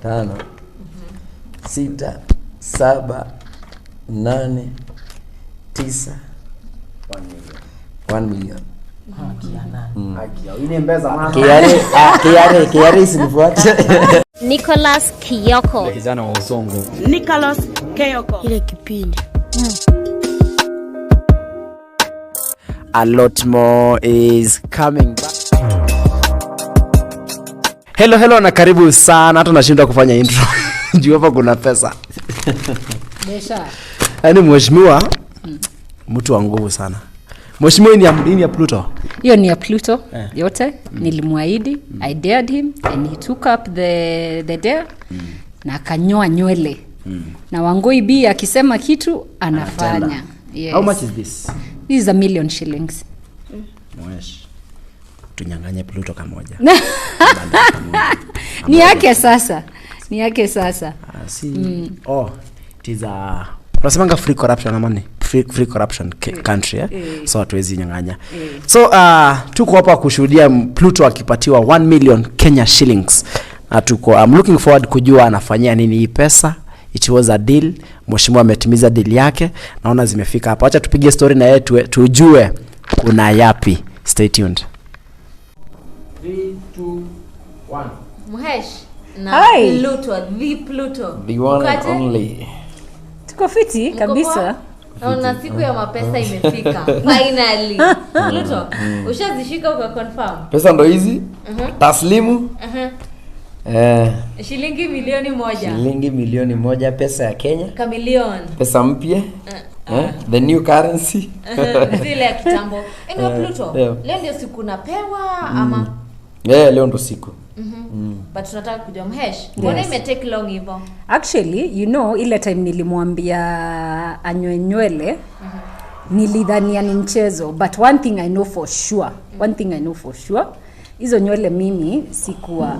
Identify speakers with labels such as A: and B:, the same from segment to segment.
A: 5 6 7 8 9 1 million. Kiari sinifuata.
B: Nicholas Kiyoko.
C: Kijana wa Uzongo.
D: Nicholas Kiyoko.
B: Ile kipindi.
C: A lot more is coming back. Hello na karibu sana. Hata nashinda kufanya intro. Juu hapa kuna pesa.
D: Besha.
C: Yaani mheshimiwa mtu wa nguvu sana. Mheshimiwa ni ya Pluto.
D: Hiyo ni ya Pluto yote. Nilimwaahidi, I dared him and he took up the dare. Na akanyoa nywele. Na Wangui B akisema kitu anafanya.
C: Yes. How much is this?
D: This is 1 million shillings.
C: Mwesh. Tunyanganye Pluto kamoja.
D: Ni yake sasa. Ni yake sasa.
C: Oh, it is a tunasemanga free corruption amani. Free corruption country so hatuwezi nyang'anya. So tuko hapa kushuhudia Pluto akipatiwa 1 million Kenya shillings. I'm looking forward kujua anafanyia nini hii pesa. It was a deal. Mheshimiwa ametimiza deal yake. Naona zimefika hapa. Acha tupige story na yeye tujue kuna yapi. Stay tuned. 3 2 1.
B: Mhesh na Pluto.
A: The one and only.
D: Tuko fiti kabisa.
B: Na siku ya mapesa imefika finally. Pluto, ushazishika uka confirm?
A: Pesa ndo hizi? Taslimu?
B: Shilingi milioni 1.
A: Shilingi milioni 1 pesa ya Kenya.
B: Kamilion.
A: Pesa mpya. The new currency.
B: Zile ya kitambo. Pluto, leo ndio siku napewa ama?
A: Leo ndo siku.
B: But tunataka kujua Mhesh, mbona imetake long hivyo?
D: Actually, ile time nilimwambia anyoe nywele, nilidhania ni mchezo, but one thing I know for sure, hizo nywele mimi sikuwa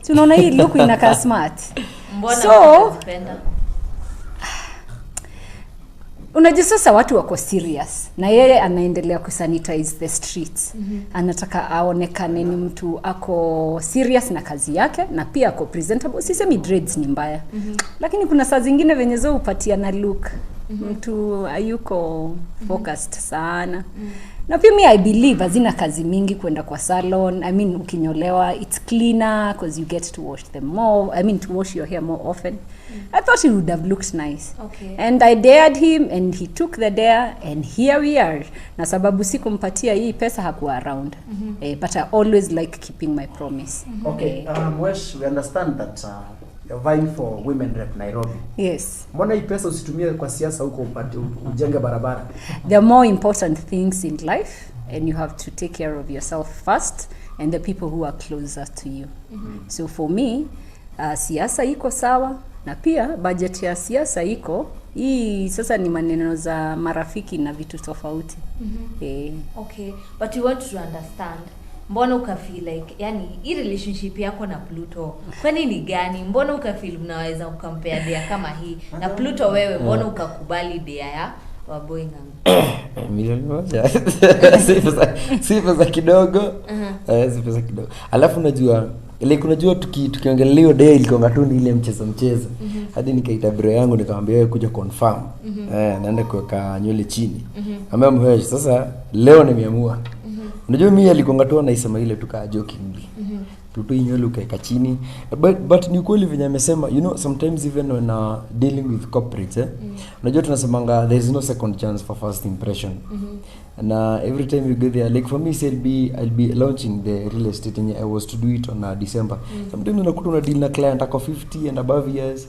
D: si unaona hii look inakaa smart.
B: Mbona unazipenda?
D: Unajua sasa watu wako serious na yeye anaendelea kusanitize the streets. Anataka aonekane ni mtu ako serious na kazi yake na pia ako presentable. Sisemi dreads ni mbaya. Lakini kuna saa zingine venye zo upatia na look. Mtu hayuko focused sana. Na pia I believe hazina kazi mingi kwenda kwa salon. I mean ukinyolewa it's cleaner because you get to wash them more. I mean to wash your hair more often. I thought it would have looked nice.
B: Okay.
D: And I dared him and he took the dare and here we are. Na sababu sikumpatia hii pesa hakuwa around. But I always like keeping my promise.
C: Okay, we understand that you're vying for women rep Nairobi.
D: Yes.
C: Mbona hii pesa usitumie kwa siasa huko upate ujenge barabara?
D: There are more important things in life and you have to take care of yourself first and the people who are closer to you. So for me, siasa iko sawa na pia budget ya siasa iko. Hii sasa ni maneno za marafiki na vitu tofauti.
B: Okay, but you want to understand. Mbona ukafeel like yani hii relationship yako na Pluto kwani ni gani? Mbona ukafeel unaweza ukampea dea kama hii na Pluto wewe? Mbona ukakubali dea ya Waboinga?
A: Milioni 1. Si pesa kidogo. Si pesa kidogo. Alafu unajua tukiongelea hiyo day ilikonga tu ile mchezo. Hadi nikaita bro yangu nikamwambia wewe kuja confirm. Naenda kuweka nywele chini. Ambaye sasa leo nimeamua. Unajua mimi alikonga tu anaisema ile tuka jokingly. Pluto nywele ukaeka chini. But ni kweli venye amesema, sometimes even when dealing with corporates, unajua tunasemanga there is no second chance for first impression. And every time you go there, like for me I'll be launching the real estate and I was to do it on December. Sometimes unakuta una deal na client ako 50 and above years.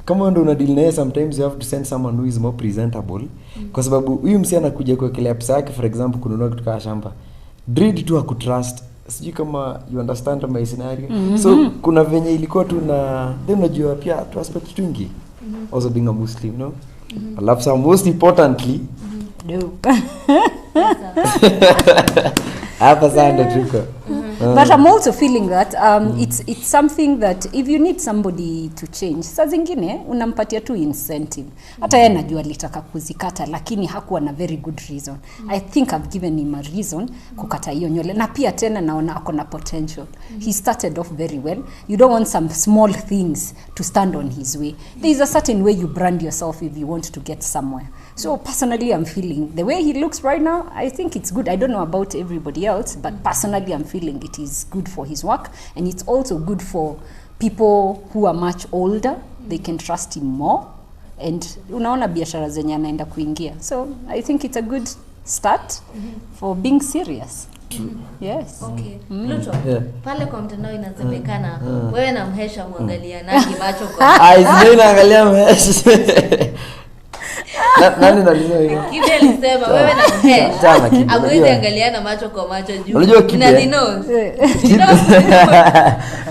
A: Kama ndo una deal na yeye, sometimes you have to send someone who is more presentable. Kwa sababu huyu msee anakuja kuwekelea pesa yake, for example kununua kitu kama shamba. Dread tu hakutrust. Sijui kama you understand my scenario. So kuna venye ilikuwa tu na then unajua pia tu aspect twingi. Also being a Muslim, no? I love some most importantly.
D: No.
A: Hapa sana tuko.
D: But I'm also feeling that it's something that if you need somebody to change, saa zingine unampatia tu incentive. Hata yeye najua alitaka kuzikata lakini hakuwa na very good reason. I think I've given him a reason kukata hiyo nywele, na pia tena naona ako na potential. He started off very well. You don't want some small things to stand on his way. There is a certain way you brand yourself if you want to get somewhere. So personally I'm feeling the way he looks right now, I think it's good. I don't know about everybody else, but personally I'm feeling it is good for his work, and it's also good for people who are much older. They can trust him more, and unaona biashara zenye anaenda kuingia. So I think it's a good start for being serious. Yes.
B: Okay. Pluto, pale kwa mtandao inasemekana wewe na Mhesha muangalia nani macho kwa.
A: Zile naangalia Mhesha. Nani nalisema hiyo?
B: Kibe alisema wewe na Mhesha amwezi angaliana macho kwa macho juu.
A: Unajua Kibe?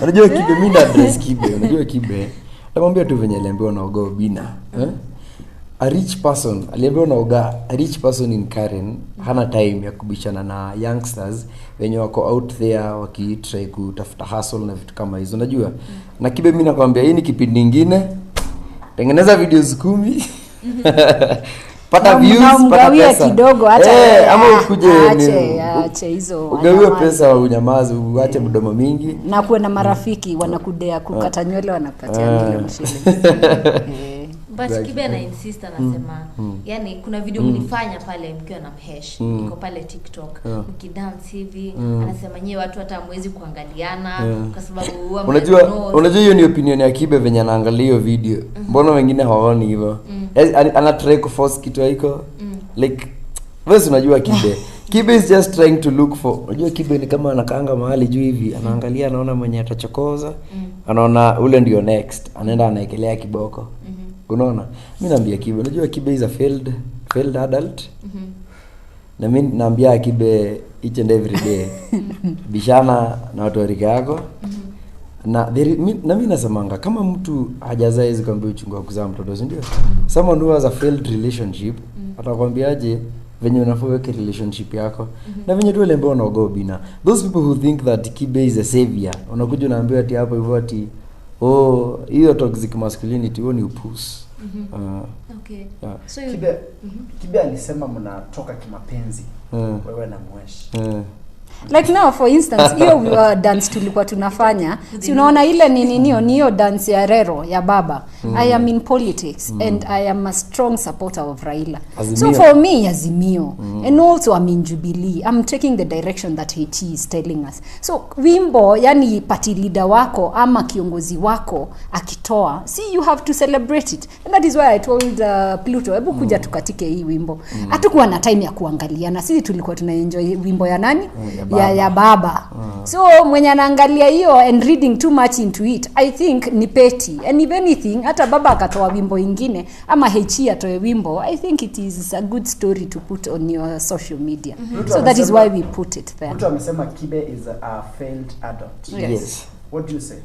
A: Unajua Kibe, mimi na address Kibe. Unajua Kibe? Namwambia tu venye aliambiwa na Oga Obina. A rich person, aliambiwa na Oga, a rich person in Karen hana time ya kubishana na youngsters wenye wako out there wakitry kutafuta hustle na vitu kama hizo. Unajua? Na Kibe mimi nakwambia hii ni kipindi kingine. Tengeneza videos 10. Pata views, pata pesa
D: kidogo, acha
A: ama ukuje
D: acha hizo.
A: Ugawiwe pesa unyamaze, uache mdomo mingi.
D: Na kuwe na marafiki wanakudea kukata nywele wanapatia milioni shillings.
B: But Kibe na insist anasema yani kuna video mlifanya pale mkiwa na Mhesh iko pale TikTok mkidance hivi anasema nyewe watu hata hamwezi kuangaliana kwa sababu huwa
A: unajua hiyo ni opinion ya Kibe venye anaangalia hiyo video. Mbona wengine hawaoni hivyo? Ana try to force kitu haiko like wewe unajua Kibe is just trying to look for. Unajua Kibe ni kama anakaanga mahali juu hivi anaangalia anaona mwenye atachokoza anaona ule ndio next anaenda anaekelea kiboko. Unaona? Mimi naambia Kibe, unajua Kibe is a failed adult. Na mimi naambia Kibe each and every day bishana na watu wa rika yako. Na mimi nasemanga kama mtu hajazaa hizo kwambia uchungu wa kuzaa mtoto, ndio? Someone who has a failed relationship atakwambiaje venye unafoweka relationship yako na venye tu lembe na Oga Obina. Those people who think that Kibe is a savior, unakuja unaambiwa ati hapo hivyo ati hiyo toxic masculinity huo ni upusi.
B: Okay.
C: So Kibe alisema mnatoka kimapenzi wewe na Mhesh.
D: Like now for instance hiyo dance tulikuwa tunafanya, si unaona ile ni hiyo dance ya Rero ya baba. I am in politics and I am a strong supporter of Raila. Azimio. So for me Azimio and also I'm in Jubilee. I'm taking the direction that HT is telling us. So wimbo yani party leader wako ama kiongozi wako akitoa, see you have to celebrate it. And that is why I told Pluto hebu kuja tukatike hii wimbo. Hatukuwa na time ya kuangaliana. Sisi tulikuwa tunaenjoy wimbo ya nani? Ya baba. So mwenye anaangalia hiyo and reading too much into it, I think ni petty. And if anything, hata baba akatoa wimbo ingine ama HT atoe wimbo, I think it is a good story to put on your social media. So that is why we put it there.
C: Mtu amesema Kibe is a failed adult.
A: Yes.
C: What do you say?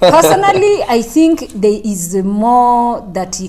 D: Personally, I think there is more that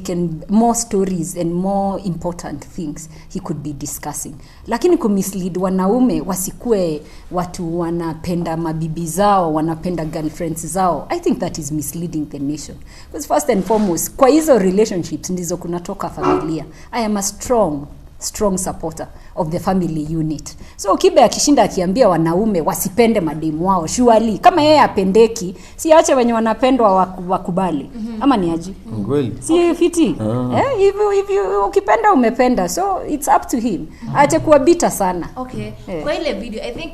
D: more stories and more important things he could be discussing. Lakini kumislead wanaume wasikue watu wanapenda mabibi zao, wanapenda girlfriends zao. I think that is misleading the nation. Because first and foremost, kwa hizo relationships ndizo kunatoka familia. I am a strong supporter of the family unit. So Kibe akishinda akiambia wanaume wasipende mademu wao, surely kama yeye apendeki, si aache wenye wanapendwa wakubali. Ama ni aje?
A: Kweli.
D: Si fiti. If you ukipenda umependa, so it's up to him. Aache kuwa bitter sana.
B: Okay. Kwa ile video I think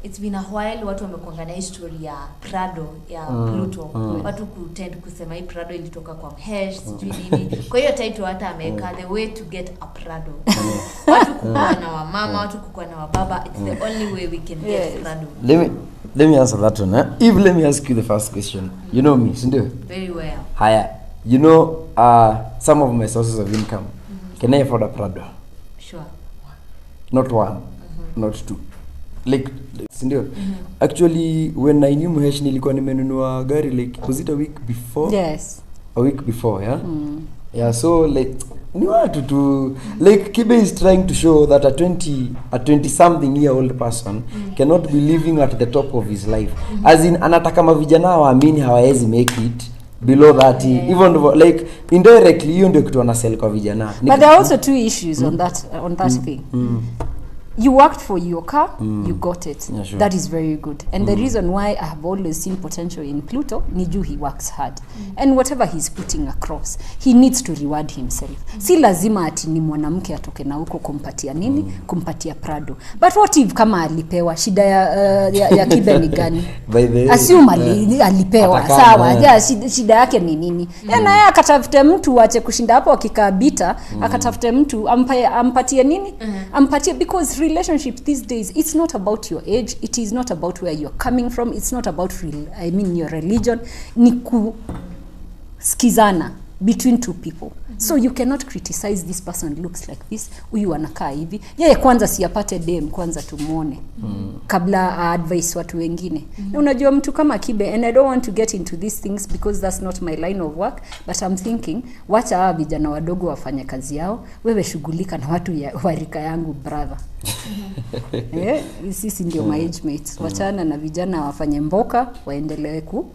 B: it's been a while watu wamekuangania history ya Prado ya Pluto. Watu kutend kusema hii Prado ilitoka kwa Mhesh sijui nini. Kwa hiyo title hata ameka the way to get a Prado. Watu kukua na wamama, watu kukua na wababa, it's the only way we can get Prado.
A: Let me answer that one. Eve, let me ask you the first question. You know me, sindio?
B: Very well.
A: Haya, you know some of my sources of income. Can I afford a Prado?
B: Sure.
A: Not one, not two. Like sindio? Actually when I knew Mhesh nilikuwa nimenunua gari like was it a week before?
D: Yes.
A: A week before, yeah? Yeah, so like ni watu to like Kibe is trying to show that a 20 something year old person cannot be living at the top of his life. As in anataka mavijana waamini hawawezi make it below that, even like indirectly hiyo ndio kitu anasell kwa vijana.
D: But there are also two issues on that thing. You worked for your car, you got it.
A: Yeah, sure.
D: That is very good. And the reason why I have always seen potential in Pluto, Niju, he works hard. And whatever he's putting across, he needs to reward himself. Si lazima ati ni mwanamke atoke na huko kumpatia nini? Kumpatia Prado. But what if kama alipewa? Shida ya Kibe ni gani? Assume alipewa. Sawa. Yeah, shida yake ni nini? Na yeye akatafute mtu ache kushinda hapo akikaa bita, akatafute mtu ampatie nini? Ampatie, because relationship these days, it's not about your age, it is not about where you're coming from, it's not about your religion, ni kusikizana between two people. So you cannot criticize this person looks like this, huyu anakaa hivi. Yeye kwanza siapate dem kwanza tumuone kabla advice watu wengine. Na unajua mtu kama Kibe, and I don't want to get into these things because that's not my line of work, but I'm thinking wacha vijana wadogo wafanye kazi yao, wewe shughulika na watu wa rika yangu brother. Sisi ndio my age mates. Wachana na vijana wafanye mboka, waendelee ku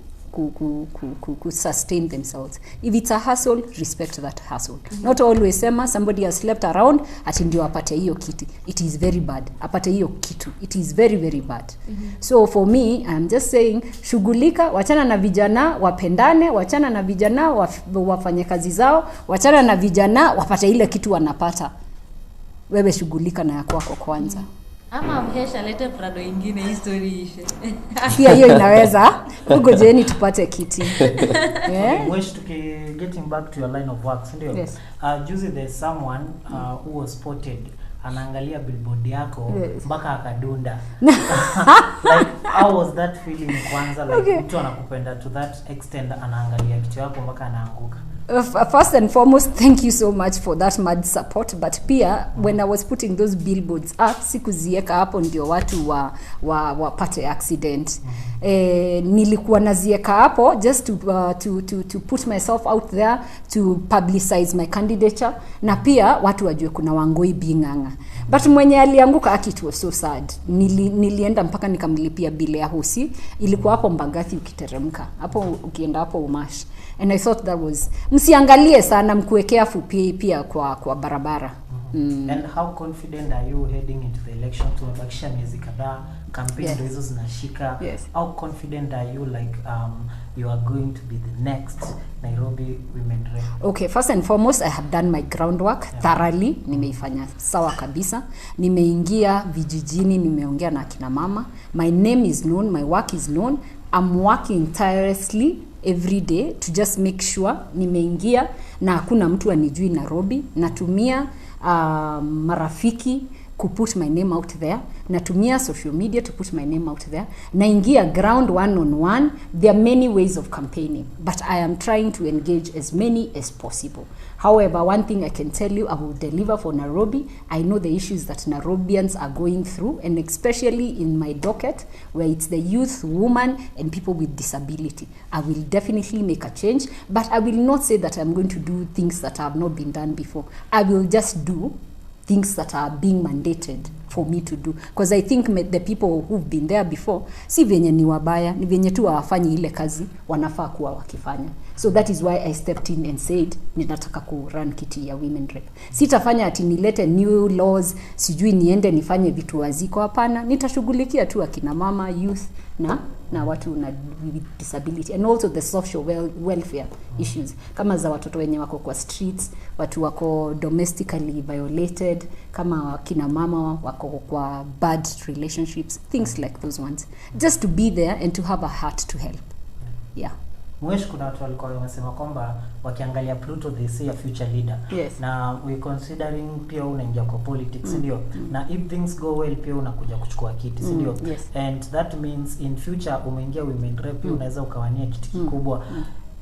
D: sustain themselves. If it's a hustle, respect that hustle. Not always sema somebody has slept around ati ndio apate hiyo kiti. It is very bad. Apate hiyo kitu. It is very very bad. So for me, I'm just saying shughulika, wachana na vijana wapendane, wachana na vijana wafanye kazi zao, wachana na vijana wapate ile kitu wanapata. Wewe shughulika na yako kwanza.
B: Ama mhesha lete Prado ingine history ishe.
D: Pia hiyo inaweza. Ngojeni tupate kiti.
E: Wish to getting back to your line of work, ndio.
D: Yes.
E: Juzi there's someone who was spotted anaangalia billboard yako mpaka akadunda. Like how was that feeling kwanza, like mtu anakupenda to that extent anaangalia kitu yako mpaka anaanguka?
D: First and foremost, thank you so much for that mad support. But pia when I was putting those billboards up, sikuzieka hapo ndio watu wapate accident. Nilikuwa nazieka hapo just to put myself out there, to publicize my candidature, na pia watu wajue kuna Wangui binganga. But mwenye alianguka akitu was so sad. Nilienda mpaka nikamlipia bile ya hosi. Ilikuwa hapo Mbagathi ukiteremka. Hapo ukienda hapo Umash. And I thought that was, msiangalie sana, mkuwekea fupi pia kwa barabara.
E: And how confident are you heading into the election? Tumebakisha miezi kadhaa, campaign ndio hizo zinashika. How confident are you, like you are going to be the next Nairobi Women Rep?
D: Okay, first and foremost, I have done my groundwork thoroughly. Nimeifanya sawa kabisa. Nimeingia vijijini, nimeongea na kina mama. My name is known, my work is known. I'm working tirelessly every day to just make sure nimeingia na hakuna mtu anijui Nairobi. Natumia marafiki to put my name out there. Natumia social media to put my name out there. Naingia ground one-on-one. There are many ways of campaigning, but I am trying to engage as many as possible. However, one thing I can tell you, I will deliver for Nairobi. I know the issues that Nairobians are going through, and especially in my docket, where it's the youth, women, and people with disability. I will definitely make a change, but I will not say that I'm going to do things that have not been done before. I will just do things that are being mandated for me to do, because I think the people who've been there before, si venye ni wabaya, ni venye tu hawafanyi ile kazi wanafaa kuwa wakifanya. So that is why I stepped in and said ninataka ku run kiti ya Women Rep. Sitafanya ati nilete new laws, sijui niende nifanye vitu waziko, hapana. Nitashughulikia tu akina mama, youth na watu na disability, and also the social welfare issues, kama za watoto wenye wako kwa streets, watu wako domestically violated, kama kina mama wako kwa bad relationships, things like those ones, just to be there and to have a heart to help. Yeah.
E: Mwesh, kuna watu walikuwa wamesema kwamba wakiangalia Pluto they see a future leader. Na we considering pia unaingia kwa politics, ndio. Na if things go well pia unakuja kuchukua kiti, ndio. And that means in future umeingia Women Rep unaweza ukawania kiti kikubwa.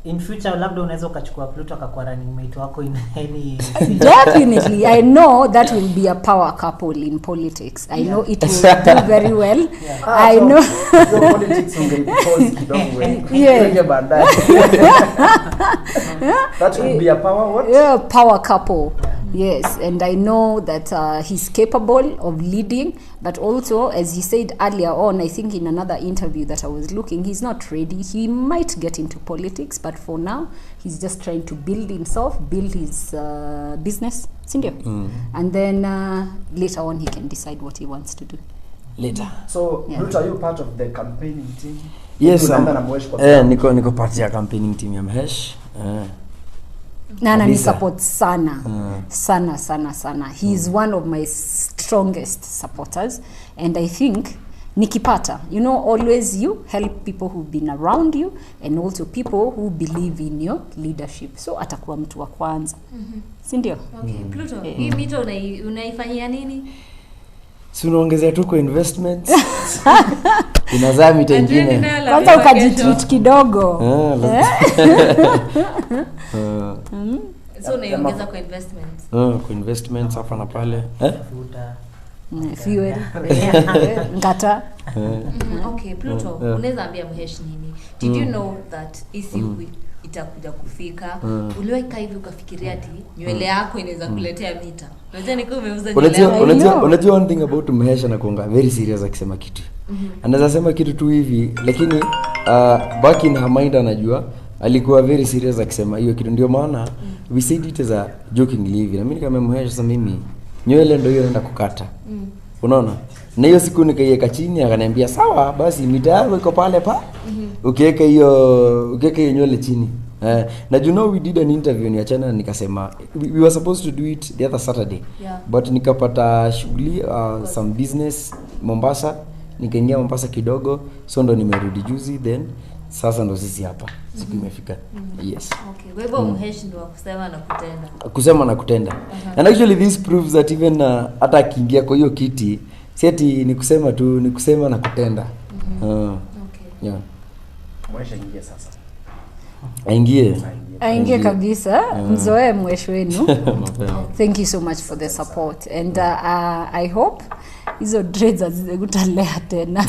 E: in future labda unaweza ukachukua Pluto akakuwa running mate wako in any
D: Definitely, I know that will be a power couple in politics. I know it will do very well. I know.
C: Your politics ungepose kidogo wewe.
D: Yeah.
C: Kwenye baadaye. That will be a power what?
D: Yeah, power couple. Yes, and I know that he's capable of leading, but also, as he said earlier on, I think in another interview that I was looking, he's not ready. He might get into politics, but for now, he's just trying to build himself, build his business, sindio? And then later on, he can decide what he wants to do.
A: Later.
C: So, Pluto, are you part of the campaigning team?
A: Yes,
C: Unaenda na Mwesh kwa
A: niko part ya campaigning team ya Mhesh.
D: Nana ni support sana. Sana. He is one of my strongest supporters, and I think nikipata, you know, always you help people who've been around you and also people who believe in your leadership. So atakuwa mtu wa kwanza. Si ndio?
B: Okay, Pluto, hii mito unaifanyia nini?
A: Si unaongezea tu kwa investments. Inazaa mita ingine.
D: Kwanza ukajitreat kidogo.
B: So unaongeza kwa investments.
A: Kwa investments hapa na pale.
E: Futa.
D: Fuel. Ngata.
B: Okay, Pluto, unaweza ambia Mhesh nini? Did you know that isi itakuja kufika? Uliweka hivi ukafikiria ati nywele yako inaweza kuletea mita. Unajua niko umeuza nywele yako.
A: Unajua one thing about Mhesh anakuanga very serious akisema kitu. Anaweza sema kitu tu hivi, lakini back in her mind anajua alikuwa very serious akisema hiyo kitu. Ndio maana we said it as a jokingly hivi. Na mimi nikamwambia Mhesh, sasa mimi nywele ndio hiyo naenda kukata. Unaona? Na hiyo siku nikaiweka chini akaniambia sawa basi mita yako iko pale pa. Ukiweka hiyo nywele chini. Na you know we did an interview ni achana nikasema we were supposed to do it the other Saturday. But nikapata shughuli some business Mombasa, nikaingia Mombasa kidogo, so ndo nimerudi juzi, then sasa ndo sisi hapa siku imefika. Yes.
B: Okay, kwa hivyo Mhesh ndio kusema na kutenda.
A: Kusema na kutenda. And actually this proves that even hata akiingia kwa hiyo kiti, si ati ni kusema tu, ni kusema na kutenda.
B: Okay.
A: Yeah.
C: Mwesh aingie sasa.
A: Aingie
D: kabisa. Mzoe Mwesh wenu. Thank you so much for the support, and I hope hizo dreads hazikutalea tena.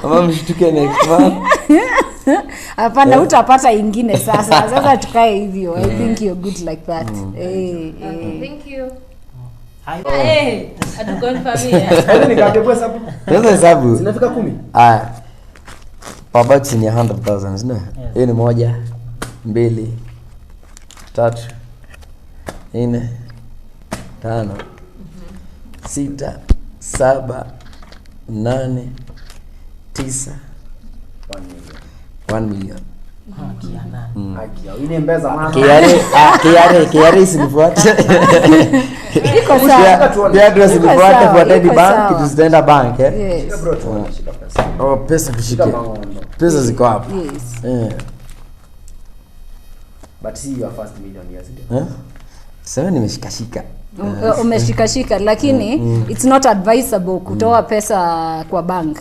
A: Mama mshtuke next month.
D: Hapana, utapata ingine sasa. Sasa tukae hivyo. I think you're good like that.
B: Thank you.
E: Hi.
B: Atukonfirmia.
C: Nikatebwa hesabu.
A: Sasa hesabu.
C: Zinafika 10.
A: Per box ni 100,000, no? Hiyo ni 1, 2, 3, 4, 5, 6, 7, 8, 9, 1 million.
C: Ile mbeza maana.
A: KRA sinifuate.
D: Iko sawa.
A: Pia sinifuate fuateni bank, tutaenda bank
C: Shika bro, shika pesa.
A: Pesa kushika. Pesa ziko hapo.
D: Yes.
C: But see your first million years.
A: Sasa nimeshikashika.
D: Umeshikashika, lakini it's not advisable kutoa pesa kwa bank.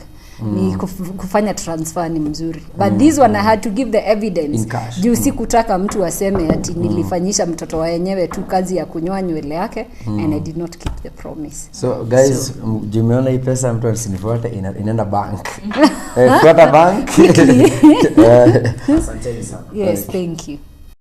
D: Ni kufanya transfer ni mzuri, but this one I had to give the evidence juu si kutaka mtu aseme ati nilifanyisha mtoto wa yenyewe tu kazi ya kunyoa nywele yake and I did not keep the promise.
A: So guys, jumeona hii pesa mtu asinifuate inaenda bank. Fuata bank.
C: Asante sana.
D: Yes, thank you.